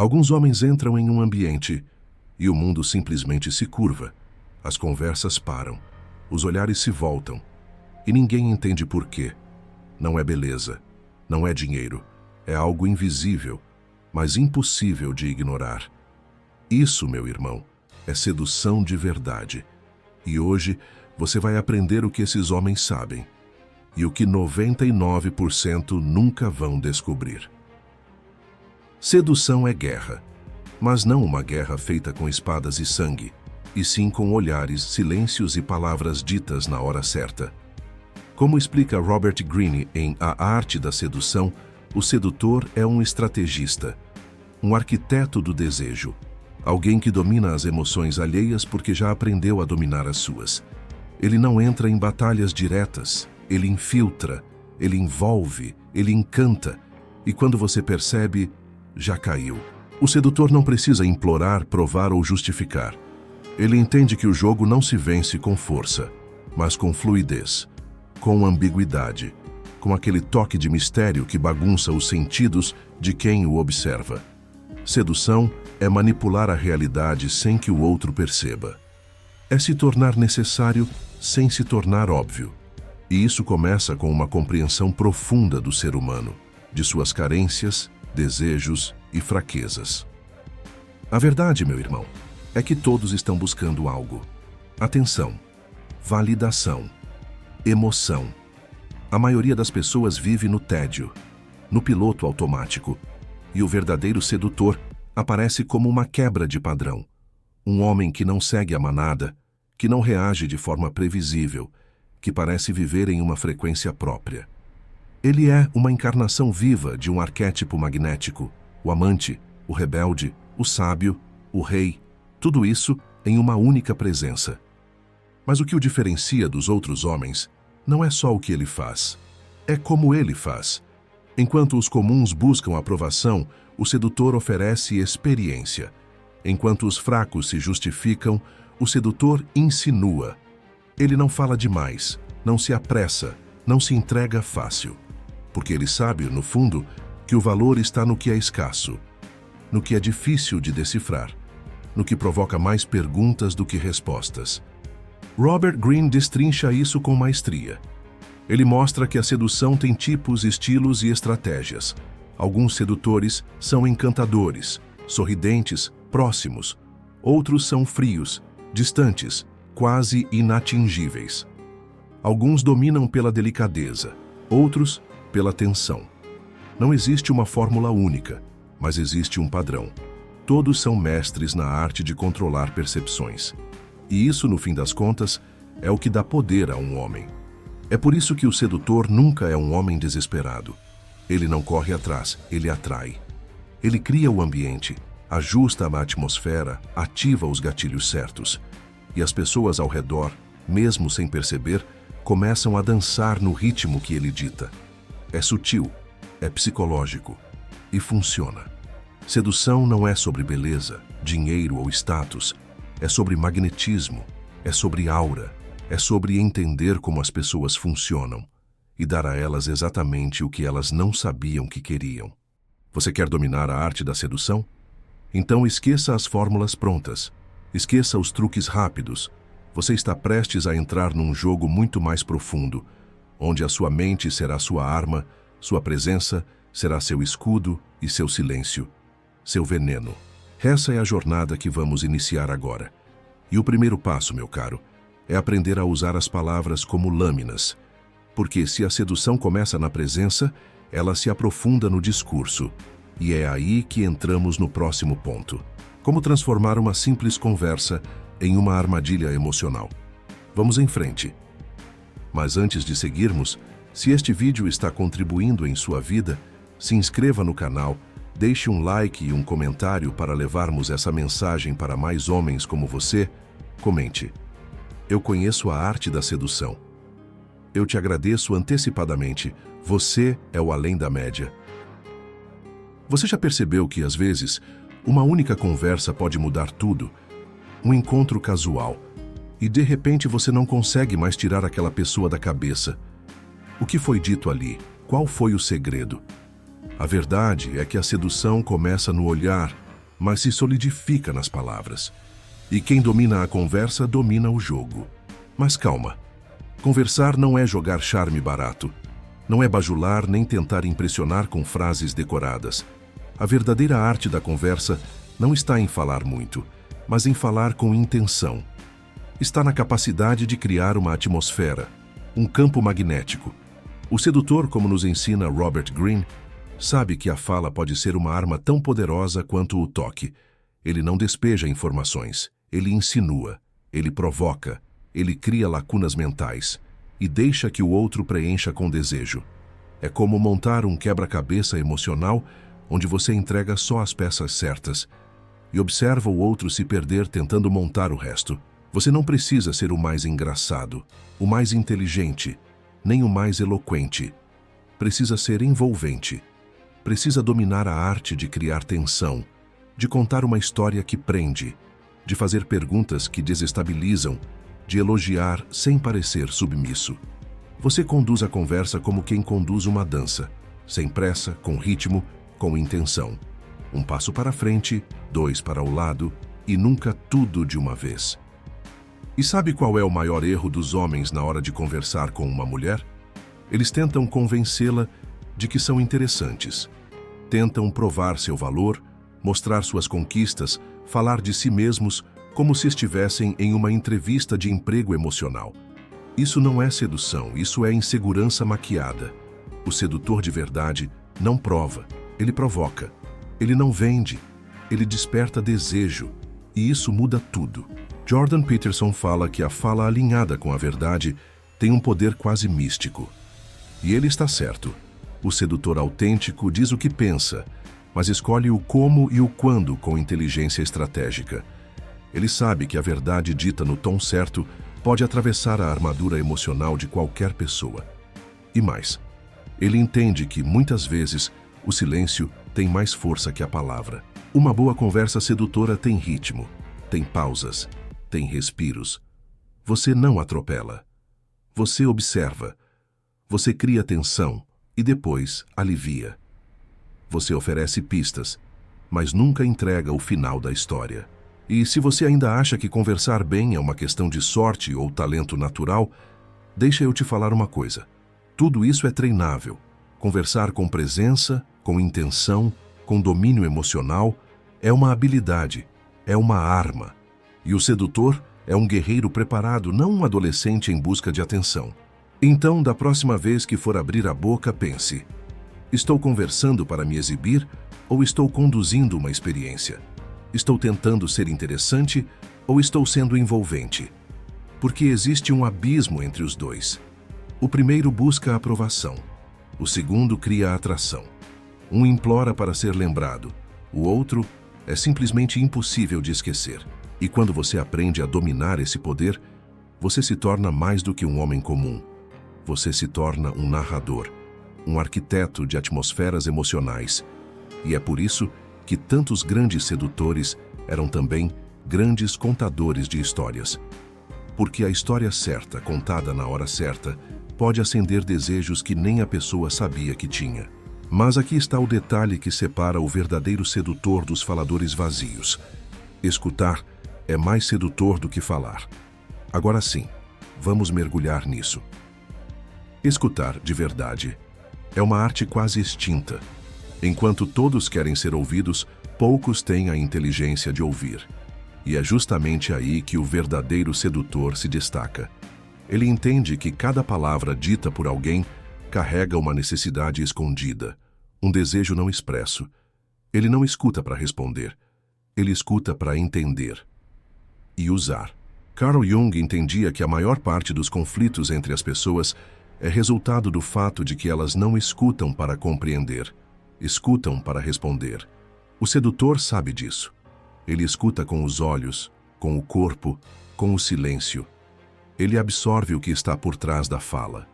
Alguns homens entram em um ambiente e o mundo simplesmente se curva. As conversas param, os olhares se voltam e ninguém entende por quê. Não é beleza, não é dinheiro, é algo invisível, mas impossível de ignorar. Isso, meu irmão, é sedução de verdade. E hoje você vai aprender o que esses homens sabem e o que 99% nunca vão descobrir. Sedução é guerra, mas não uma guerra feita com espadas e sangue, e sim com olhares, silêncios e palavras ditas na hora certa. Como explica Robert Greene em A Arte da Sedução, o sedutor é um estrategista, um arquiteto do desejo, alguém que domina as emoções alheias porque já aprendeu a dominar as suas. Ele não entra em batalhas diretas, ele infiltra, ele envolve, ele encanta, e quando você percebe, já caiu. O sedutor não precisa implorar, provar ou justificar. Ele entende que o jogo não se vence com força, mas com fluidez, com ambiguidade, com aquele toque de mistério que bagunça os sentidos de quem o observa. Sedução é manipular a realidade sem que o outro perceba. É se tornar necessário sem se tornar óbvio. E isso começa com uma compreensão profunda do ser humano, de suas carências, desejos e fraquezas. A verdade, meu irmão, é que todos estão buscando algo. Atenção, validação, emoção. A maioria das pessoas vive no tédio, no piloto automático, e o verdadeiro sedutor aparece como uma quebra de padrão. Um homem que não segue a manada, que não reage de forma previsível, que parece viver em uma frequência própria. Ele é uma encarnação viva de um arquétipo magnético, o amante, o rebelde, o sábio, o rei, tudo isso em uma única presença. Mas o que o diferencia dos outros homens não é só o que ele faz, é como ele faz. Enquanto os comuns buscam aprovação, o sedutor oferece experiência. Enquanto os fracos se justificam, o sedutor insinua. Ele não fala demais, não se apressa, não se entrega fácil. Porque ele sabe, no fundo, que o valor está no que é escasso, no que é difícil de decifrar, no que provoca mais perguntas do que respostas. Robert Greene destrincha isso com maestria. Ele mostra que a sedução tem tipos, estilos e estratégias. Alguns sedutores são encantadores, sorridentes, próximos. Outros são frios, distantes, quase inatingíveis. Alguns dominam pela delicadeza, outros pela tensão. Não existe uma fórmula única, mas existe um padrão. Todos são mestres na arte de controlar percepções. E isso, no fim das contas, é o que dá poder a um homem. É por isso que o sedutor nunca é um homem desesperado. Ele não corre atrás, ele atrai. Ele cria o ambiente, ajusta a atmosfera, ativa os gatilhos certos. E as pessoas ao redor, mesmo sem perceber, começam a dançar no ritmo que ele dita. É sutil, é psicológico e funciona. Sedução não é sobre beleza, dinheiro ou status. É sobre magnetismo, é sobre aura, é sobre entender como as pessoas funcionam e dar a elas exatamente o que elas não sabiam que queriam. Você quer dominar a arte da sedução? Então esqueça as fórmulas prontas, esqueça os truques rápidos. Você está prestes a entrar num jogo muito mais profundo, onde a sua mente será sua arma, sua presença será seu escudo e seu silêncio, seu veneno. Essa é a jornada que vamos iniciar agora. E o primeiro passo, meu caro, é aprender a usar as palavras como lâminas. Porque se a sedução começa na presença, ela se aprofunda no discurso. E é aí que entramos no próximo ponto. Como transformar uma simples conversa em uma armadilha emocional. Vamos em frente. Mas antes de seguirmos, se este vídeo está contribuindo em sua vida, se inscreva no canal, deixe um like e um comentário para levarmos essa mensagem para mais homens como você. Comente: eu conheço a arte da sedução. Eu te agradeço antecipadamente. Você é o além da média. Você já percebeu que, às vezes, uma única conversa pode mudar tudo? Um encontro casual. E, de repente, você não consegue mais tirar aquela pessoa da cabeça. O que foi dito ali? Qual foi o segredo? A verdade é que a sedução começa no olhar, mas se solidifica nas palavras. E quem domina a conversa domina o jogo. Mas calma. Conversar não é jogar charme barato. Não é bajular nem tentar impressionar com frases decoradas. A verdadeira arte da conversa não está em falar muito, mas em falar com intenção. Está na capacidade de criar uma atmosfera, um campo magnético. O sedutor, como nos ensina Robert Greene, sabe que a fala pode ser uma arma tão poderosa quanto o toque. Ele não despeja informações, ele insinua, ele provoca, ele cria lacunas mentais e deixa que o outro preencha com desejo. É como montar um quebra-cabeça emocional onde você entrega só as peças certas e observa o outro se perder tentando montar o resto. Você não precisa ser o mais engraçado, o mais inteligente, nem o mais eloquente. Precisa ser envolvente. Precisa dominar a arte de criar tensão, de contar uma história que prende, de fazer perguntas que desestabilizam, de elogiar sem parecer submisso. Você conduz a conversa como quem conduz uma dança, sem pressa, com ritmo, com intenção. Um passo para frente, 2 para o lado e nunca tudo de uma vez. E sabe qual é o maior erro dos homens na hora de conversar com uma mulher? Eles tentam convencê-la de que são interessantes. Tentam provar seu valor, mostrar suas conquistas, falar de si mesmos como se estivessem em uma entrevista de emprego emocional. Isso não é sedução, isso é insegurança maquiada. O sedutor de verdade não prova, ele provoca. Ele não vende, ele desperta desejo. E isso muda tudo. Jordan Peterson fala que a fala alinhada com a verdade tem um poder quase místico. E ele está certo. O sedutor autêntico diz o que pensa, mas escolhe o como e o quando com inteligência estratégica. Ele sabe que a verdade dita no tom certo pode atravessar a armadura emocional de qualquer pessoa. E mais, ele entende que, muitas vezes, o silêncio tem mais força que a palavra. Uma boa conversa sedutora tem ritmo, tem pausas, tem respiros. Você não atropela. Você observa. Você cria tensão e depois alivia. Você oferece pistas, mas nunca entrega o final da história. E se você ainda acha que conversar bem é uma questão de sorte ou talento natural, deixa eu te falar uma coisa. Tudo isso é treinável. Conversar com presença, com intenção, com domínio emocional, é uma habilidade, é uma arma. E o sedutor é um guerreiro preparado, não um adolescente em busca de atenção. Então, da próxima vez que for abrir a boca, pense: estou conversando para me exibir ou estou conduzindo uma experiência? Estou tentando ser interessante ou estou sendo envolvente? Porque existe um abismo entre os dois. O primeiro busca a aprovação. O segundo cria a atração. Um implora para ser lembrado. O outro é simplesmente impossível de esquecer. E quando você aprende a dominar esse poder, você se torna mais do que um homem comum. Você se torna um narrador, um arquiteto de atmosferas emocionais. E é por isso que tantos grandes sedutores eram também grandes contadores de histórias. Porque a história certa, contada na hora certa, pode acender desejos que nem a pessoa sabia que tinha. Mas aqui está o detalhe que separa o verdadeiro sedutor dos faladores vazios. Escutar é mais sedutor do que falar. Agora sim, vamos mergulhar nisso. Escutar de verdade é uma arte quase extinta. Enquanto todos querem ser ouvidos, poucos têm a inteligência de ouvir. E é justamente aí que o verdadeiro sedutor se destaca. Ele entende que cada palavra dita por alguém carrega uma necessidade escondida, um desejo não expresso. Ele não escuta para responder, ele escuta para entender e usar. Carl Jung entendia que a maior parte dos conflitos entre as pessoas é resultado do fato de que elas não escutam para compreender, escutam para responder. O sedutor sabe disso. Ele escuta com os olhos, com o corpo, com o silêncio. Ele absorve o que está por trás da fala.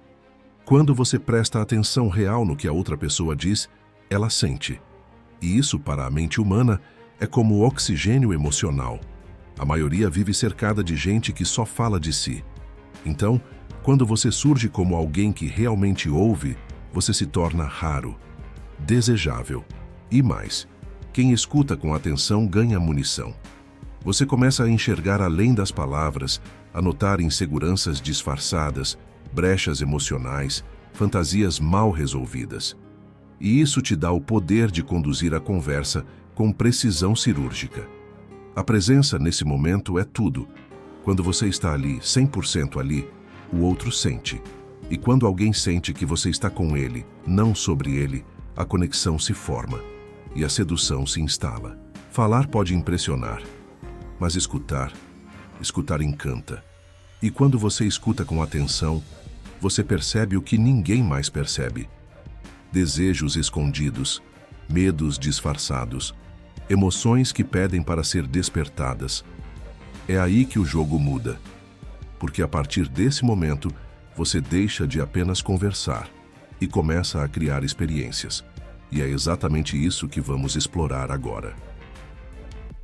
Quando você presta atenção real no que a outra pessoa diz, ela sente. E isso, para a mente humana, é como oxigênio emocional. A maioria vive cercada de gente que só fala de si. Então, quando você surge como alguém que realmente ouve, você se torna raro, desejável e mais, Quem escuta com atenção ganha munição. Você começa a enxergar além das palavras, a notar inseguranças disfarçadas, brechas emocionais, fantasias mal resolvidas. E isso te dá o poder de conduzir a conversa com precisão cirúrgica. A presença nesse momento é tudo. Quando você está ali, 100% ali, o outro sente. E quando alguém sente que você está com ele, não sobre ele, a conexão se forma e a sedução se instala. Falar pode impressionar, mas escutar encanta. E quando você escuta com atenção, você percebe o que ninguém mais percebe. Desejos escondidos, medos disfarçados, emoções que pedem para ser despertadas. É aí que o jogo muda, porque a partir desse momento, você deixa de apenas conversar e começa a criar experiências. E é exatamente isso que vamos explorar agora.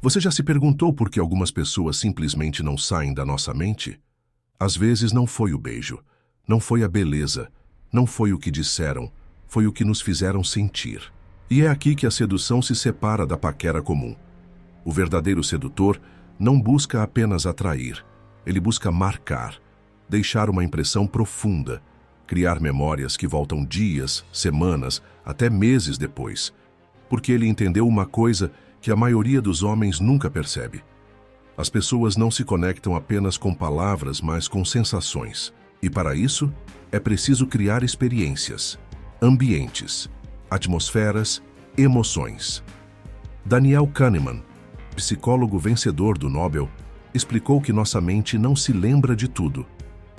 Você já se perguntou por que algumas pessoas simplesmente não saem da nossa mente? Às vezes não foi o beijo, não foi a beleza, não foi o que disseram, foi o que nos fizeram sentir. E é aqui que a sedução se separa da paquera comum. O verdadeiro sedutor não busca apenas atrair, ele busca marcar, deixar uma impressão profunda, criar memórias que voltam dias, semanas, até meses depois, porque ele entendeu uma coisa que a maioria dos homens nunca percebe. As pessoas não se conectam apenas com palavras, mas com sensações. E para isso, é preciso criar experiências, ambientes, atmosferas, emoções. Daniel Kahneman, psicólogo vencedor do Nobel, explicou que nossa mente não se lembra de tudo.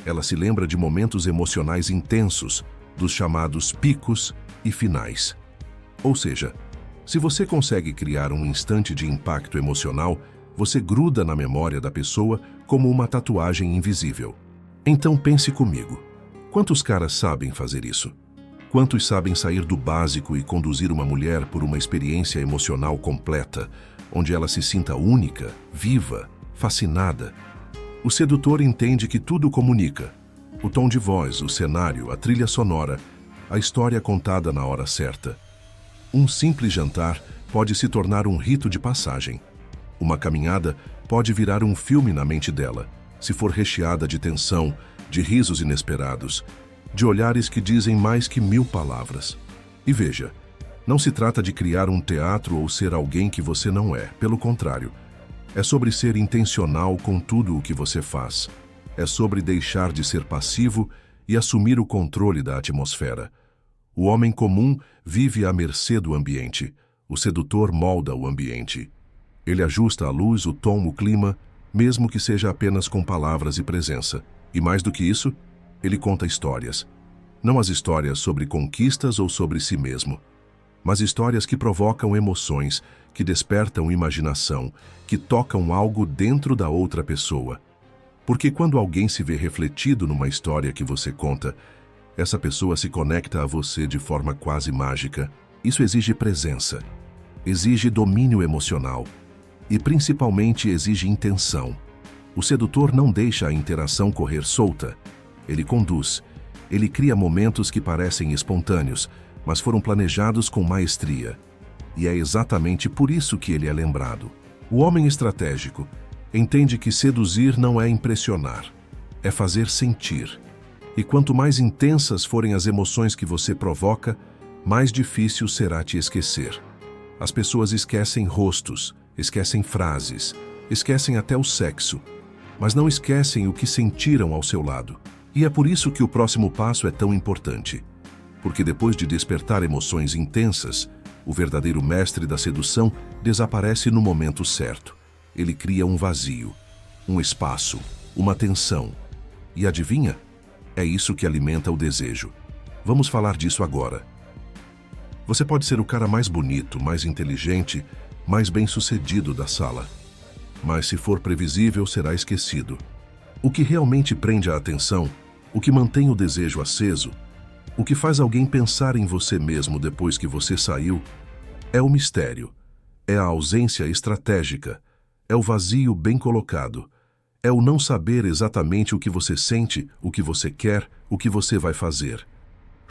Ela se lembra de momentos emocionais intensos, dos chamados picos e finais. Ou seja, se você consegue criar um instante de impacto emocional, você gruda na memória da pessoa como uma tatuagem invisível. Então pense comigo. Quantos caras sabem fazer isso? Quantos sabem sair do básico e conduzir uma mulher por uma experiência emocional completa, onde ela se sinta única, viva, fascinada? O sedutor entende que tudo comunica. O tom de voz, o cenário, a trilha sonora, a história contada na hora certa. Um simples jantar pode se tornar um rito de passagem. Uma caminhada pode virar um filme na mente dela, se for recheada de tensão, de risos inesperados, de olhares que dizem mais que 1000 palavras. E veja, não se trata de criar um teatro ou ser alguém que você não é, pelo contrário. É sobre ser intencional com tudo o que você faz. É sobre deixar de ser passivo e assumir o controle da atmosfera. O homem comum vive à mercê do ambiente. O sedutor molda o ambiente. Ele ajusta a luz, o tom, o clima, mesmo que seja apenas com palavras e presença. E mais do que isso, ele conta histórias. Não as histórias sobre conquistas ou sobre si mesmo, mas histórias que provocam emoções, que despertam imaginação, que tocam algo dentro da outra pessoa. Porque quando alguém se vê refletido numa história que você conta, essa pessoa se conecta a você de forma quase mágica. Isso exige presença, exige domínio emocional e, principalmente, exige intenção. O sedutor não deixa a interação correr solta. Ele conduz. Ele cria momentos que parecem espontâneos, mas foram planejados com maestria. E é exatamente por isso que ele é lembrado. O homem estratégico entende que seduzir não é impressionar, é fazer sentir. E quanto mais intensas forem as emoções que você provoca, mais difícil será te esquecer. As pessoas esquecem rostos, esquecem frases, esquecem até o sexo, mas não esquecem o que sentiram ao seu lado. E é por isso que o próximo passo é tão importante. Porque depois de despertar emoções intensas, o verdadeiro mestre da sedução desaparece no momento certo. Ele cria um vazio, um espaço, uma tensão. E adivinha? É isso que alimenta o desejo. Vamos falar disso agora. Você pode ser o cara mais bonito, mais inteligente, mais bem-sucedido da sala. Mas se for previsível, será esquecido. O que realmente prende a atenção, o que mantém o desejo aceso, o que faz alguém pensar em você mesmo depois que você saiu, é o mistério, é a ausência estratégica, é o vazio bem colocado, é o não saber exatamente o que você sente, o que você quer, o que você vai fazer.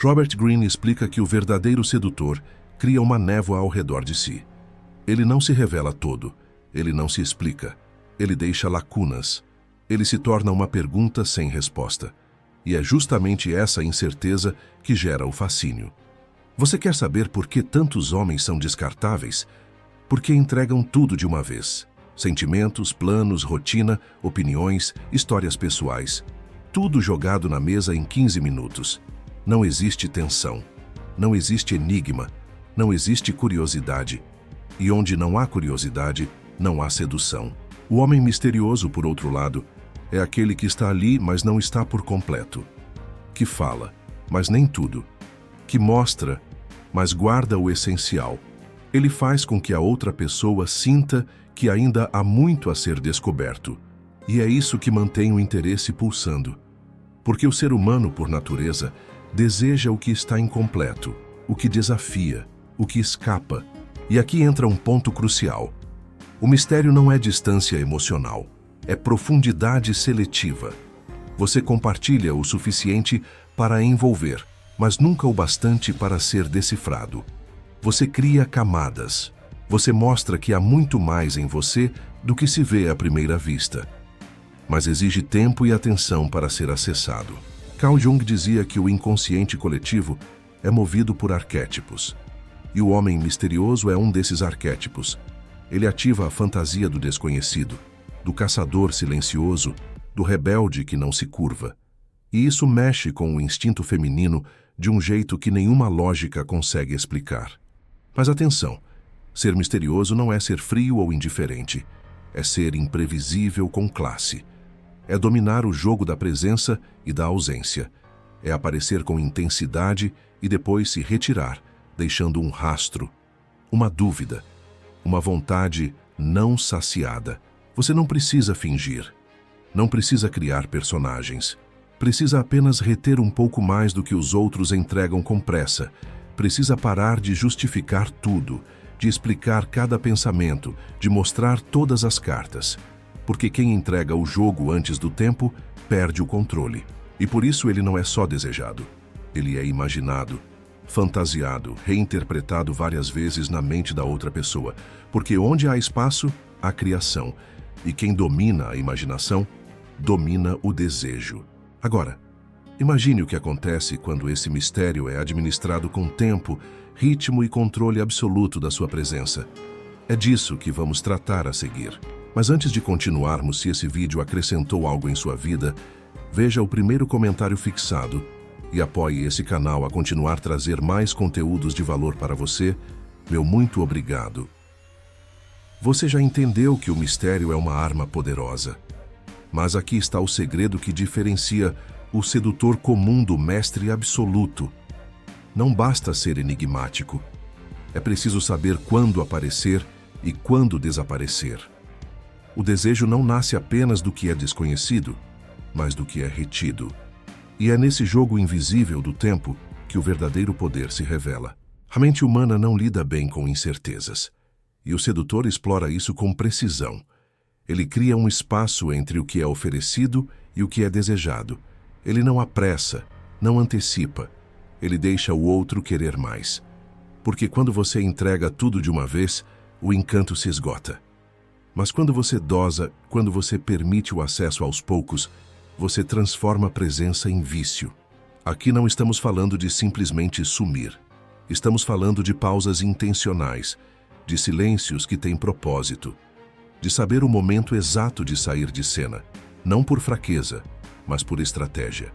Robert Greene explica que o verdadeiro sedutor cria uma névoa ao redor de si. Ele não se revela todo, ele não se explica, ele deixa lacunas, ele se torna uma pergunta sem resposta. E é justamente essa incerteza que gera o fascínio. Você quer saber por que tantos homens são descartáveis? Porque entregam tudo de uma vez. Sentimentos, planos, rotina, opiniões, histórias pessoais. Tudo jogado na mesa em 15 minutos. Não existe tensão. Não existe enigma. Não existe curiosidade. E onde não há curiosidade, não há sedução. O homem misterioso, por outro lado, é aquele que está ali, mas não está por completo. Que fala, mas nem tudo. Que mostra, mas guarda o essencial. Ele faz com que a outra pessoa sinta que ainda há muito a ser descoberto. E é isso que mantém o interesse pulsando. Porque o ser humano, por natureza, deseja o que está incompleto, o que desafia, o que escapa. E aqui entra um ponto crucial. O mistério não é distância emocional, é profundidade seletiva. Você compartilha o suficiente para envolver, mas nunca o bastante para ser decifrado. Você cria camadas. Você mostra que há muito mais em você do que se vê à primeira vista. Mas exige tempo e atenção para ser acessado. Carl Jung dizia que o inconsciente coletivo é movido por arquétipos. E o homem misterioso é um desses arquétipos. Ele ativa a fantasia do desconhecido, do caçador silencioso, do rebelde que não se curva. E isso mexe com o instinto feminino de um jeito que nenhuma lógica consegue explicar. Mas atenção, ser misterioso não é ser frio ou indiferente, é ser imprevisível com classe. É dominar o jogo da presença e da ausência. É aparecer com intensidade e depois se retirar, deixando um rastro, uma dúvida, uma vontade não saciada. Você não precisa fingir, não precisa criar personagens. Precisa apenas reter um pouco mais do que os outros entregam com pressa. Precisa parar de justificar tudo, de explicar cada pensamento, de mostrar todas as cartas. Porque quem entrega o jogo antes do tempo, perde o controle. E por isso ele não é só desejado. Ele é imaginado, fantasiado, reinterpretado várias vezes na mente da outra pessoa. Porque onde há espaço, há criação. E quem domina a imaginação, domina o desejo. Agora, imagine o que acontece quando esse mistério é administrado com tempo, ritmo e controle absoluto da sua presença. É disso que vamos tratar a seguir. Mas antes de continuarmos, se esse vídeo acrescentou algo em sua vida, veja o primeiro comentário fixado e apoie esse canal a continuar a trazer mais conteúdos de valor para você. Meu muito obrigado. Você já entendeu que o mistério é uma arma poderosa. Mas aqui está o segredo que diferencia o sedutor comum do mestre absoluto. Não basta ser enigmático. É preciso saber quando aparecer e quando desaparecer. O desejo não nasce apenas do que é desconhecido, mas do que é retido. E é nesse jogo invisível do tempo que o verdadeiro poder se revela. A mente humana não lida bem com incertezas. E o sedutor explora isso com precisão. Ele cria um espaço entre o que é oferecido e o que é desejado. Ele não apressa, não antecipa. Ele deixa o outro querer mais. Porque quando você entrega tudo de uma vez, o encanto se esgota. Mas quando você dosa, quando você permite o acesso aos poucos, você transforma a presença em vício. Aqui não estamos falando de simplesmente sumir. Estamos falando de pausas intencionais, de silêncios que têm propósito, de saber o momento exato de sair de cena, não por fraqueza, mas por estratégia.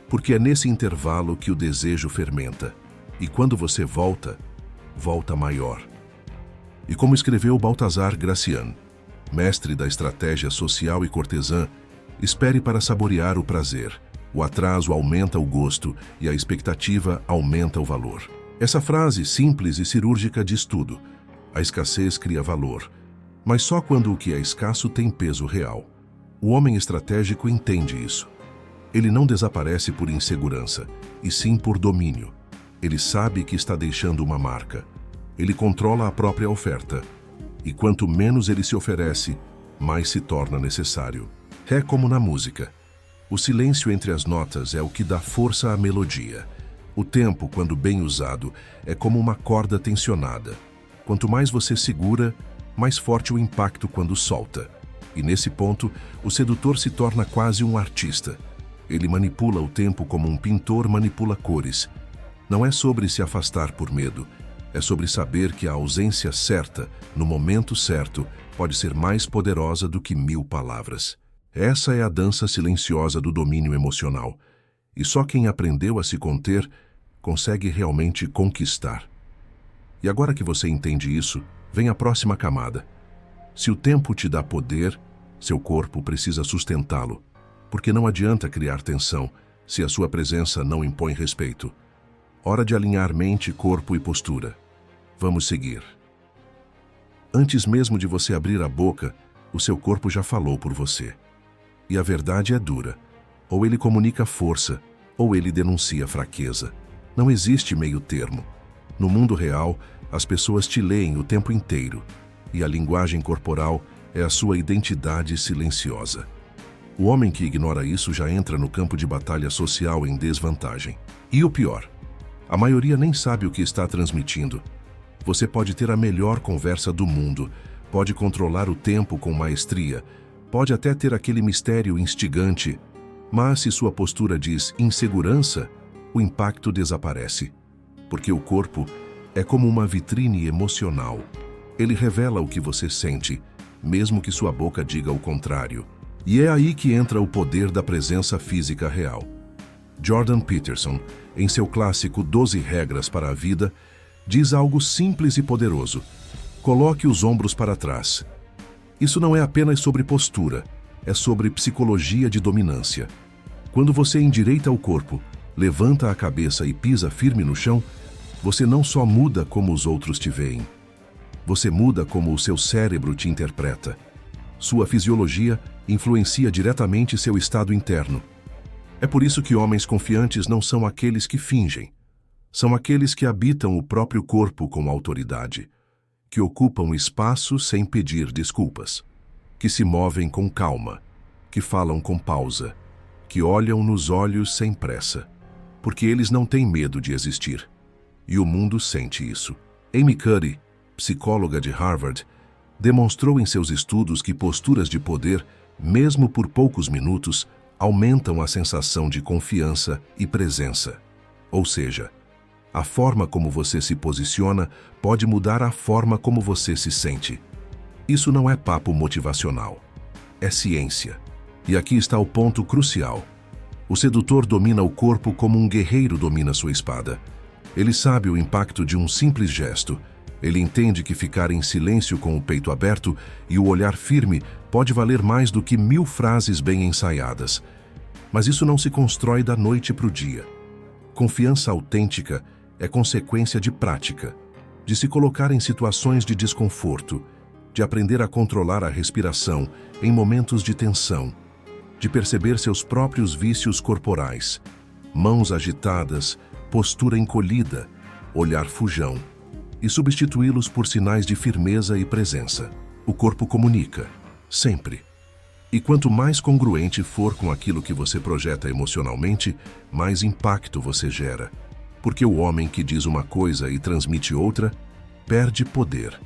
Porque é nesse intervalo que o desejo fermenta, e quando você volta, volta maior. E como escreveu Balthazar Gracian, mestre da estratégia social e cortesã, espere para saborear o prazer. O atraso aumenta o gosto e a expectativa aumenta o valor. Essa frase simples e cirúrgica diz tudo. A escassez cria valor, mas só quando o que é escasso tem peso real. O homem estratégico entende isso. Ele não desaparece por insegurança, e sim por domínio. Ele sabe que está deixando uma marca. Ele controla a própria oferta. E quanto menos ele se oferece, mais se torna necessário. É como na música. O silêncio entre as notas é o que dá força à melodia. O tempo, quando bem usado, é como uma corda tensionada. Quanto mais você segura, mais forte o impacto quando solta. E nesse ponto, o sedutor se torna quase um artista. Ele manipula o tempo como um pintor manipula cores. Não é sobre se afastar por medo, é sobre saber que a ausência certa, no momento certo, pode ser mais poderosa do que 1000 palavras. Essa é a dança silenciosa do domínio emocional. E só quem aprendeu a se conter consegue realmente conquistar. E agora que você entende isso, vem a próxima camada. Se o tempo te dá poder, seu corpo precisa sustentá-lo, porque não adianta criar tensão se a sua presença não impõe respeito. Hora de alinhar mente, corpo e postura. Vamos seguir. Antes mesmo de você abrir a boca, o seu corpo já falou por você. E a verdade é dura. Ou ele comunica força, ou ele denuncia fraqueza. Não existe meio termo. No mundo real, as pessoas te leem o tempo inteiro, e a linguagem corporal é a sua identidade silenciosa. O homem que ignora isso já entra no campo de batalha social em desvantagem. E o pior, a maioria nem sabe o que está transmitindo. Você pode ter a melhor conversa do mundo, pode controlar o tempo com maestria, pode até ter aquele mistério instigante, mas se sua postura diz insegurança, o impacto desaparece. Porque o corpo é como uma vitrine emocional. Ele revela o que você sente, mesmo que sua boca diga o contrário. E é aí que entra o poder da presença física real. Jordan Peterson, em seu clássico 12 Regras para a Vida, diz algo simples e poderoso. Coloque os ombros para trás. Isso não é apenas sobre postura, é sobre psicologia de dominância. Quando você endireita o corpo, levanta a cabeça e pisa firme no chão, você não só muda como os outros te veem. Você muda como o seu cérebro te interpreta. Sua fisiologia influencia diretamente seu estado interno. É por isso que homens confiantes não são aqueles que fingem. São aqueles que habitam o próprio corpo com autoridade, que ocupam espaço sem pedir desculpas, que se movem com calma, que falam com pausa, que olham nos olhos sem pressa, porque eles não têm medo de existir. E o mundo sente isso. Amy Cuddy, psicóloga de Harvard, demonstrou em seus estudos que posturas de poder, mesmo por poucos minutos, aumentam a sensação de confiança e presença. Ou seja, a forma como você se posiciona pode mudar a forma como você se sente. Isso não é papo motivacional, é ciência. E aqui está o ponto crucial. O sedutor domina o corpo como um guerreiro domina sua espada. Ele sabe o impacto de um simples gesto. Ele entende que ficar em silêncio com o peito aberto e o olhar firme pode valer mais do que 1000 frases bem ensaiadas. Mas isso não se constrói da noite para o dia. Confiança autêntica é consequência de prática, de se colocar em situações de desconforto, de aprender a controlar a respiração em momentos de tensão, de perceber seus próprios vícios corporais, mãos agitadas, postura encolhida, olhar fujão, e substituí-los por sinais de firmeza e presença. O corpo comunica, sempre. E quanto mais congruente for com aquilo que você projeta emocionalmente, mais impacto você gera. Porque o homem que diz uma coisa e transmite outra, perde poder.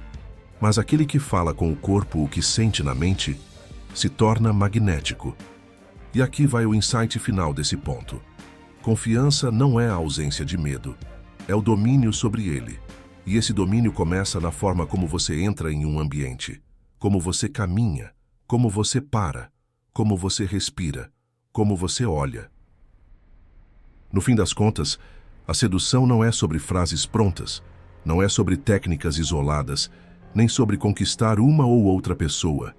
Mas aquele que fala com o corpo o que sente na mente, se torna magnético. E aqui vai o insight final desse ponto. Confiança não é a ausência de medo, é o domínio sobre ele. E esse domínio começa na forma como você entra em um ambiente, como você caminha, como você para, como você respira, como você olha. No fim das contas, a sedução não é sobre frases prontas, não é sobre técnicas isoladas, nem sobre conquistar uma ou outra pessoa.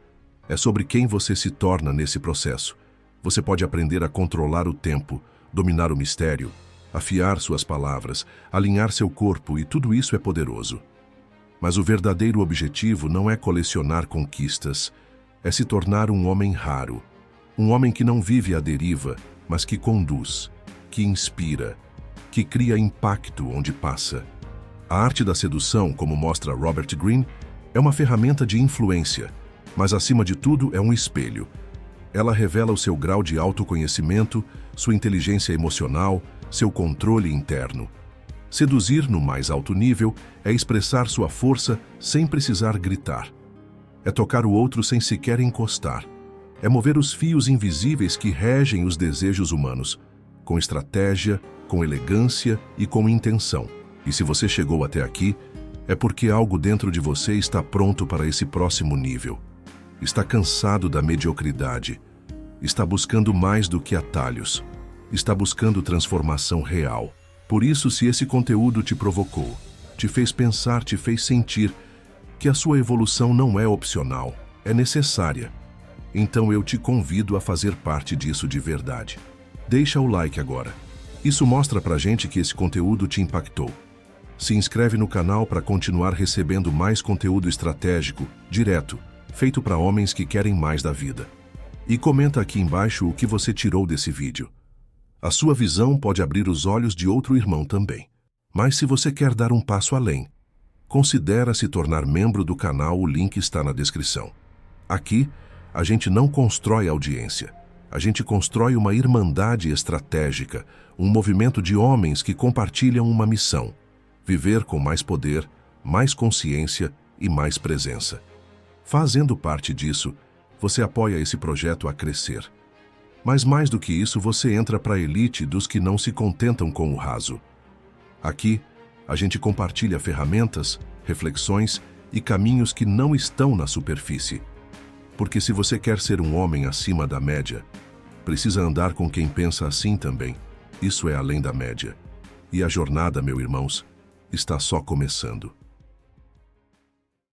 É sobre quem você se torna nesse processo. Você pode aprender a controlar o tempo, dominar o mistério, afiar suas palavras, alinhar seu corpo, e tudo isso é poderoso. Mas o verdadeiro objetivo não é colecionar conquistas, é se tornar um homem raro, um homem que não vive à deriva, mas que conduz, que inspira, que cria impacto onde passa. A arte da sedução, como mostra Robert Greene, é uma ferramenta de influência, mas acima de tudo é um espelho. Ela revela o seu grau de autoconhecimento, sua inteligência emocional, seu controle interno. Seduzir no mais alto nível é expressar sua força sem precisar gritar. É tocar o outro sem sequer encostar. É mover os fios invisíveis que regem os desejos humanos, com estratégia, com elegância e com intenção. E se você chegou até aqui, é porque algo dentro de você está pronto para esse próximo nível. Está cansado da mediocridade. Está buscando mais do que atalhos. Está buscando transformação real. Por isso, se esse conteúdo te provocou, te fez pensar, te fez sentir que a sua evolução não é opcional, é necessária, então eu te convido a fazer parte disso de verdade. Deixa o like agora. Isso mostra pra gente que esse conteúdo te impactou. Se inscreve no canal para continuar recebendo mais conteúdo estratégico, direto, feito para homens que querem mais da vida. E comenta aqui embaixo o que você tirou desse vídeo. A sua visão pode abrir os olhos de outro irmão também. Mas se você quer dar um passo além, considera se tornar membro do canal, o link está na descrição. Aqui, a gente não constrói audiência. A gente constrói uma irmandade estratégica, um movimento de homens que compartilham uma missão: viver com mais poder, mais consciência e mais presença. Fazendo parte disso, você apoia esse projeto a crescer. Mas mais do que isso, você entra para a elite dos que não se contentam com o raso. Aqui, a gente compartilha ferramentas, reflexões e caminhos que não estão na superfície. Porque se você quer ser um homem acima da média, precisa andar com quem pensa assim também. Isso é além da média. E a jornada, meus irmãos, está só começando.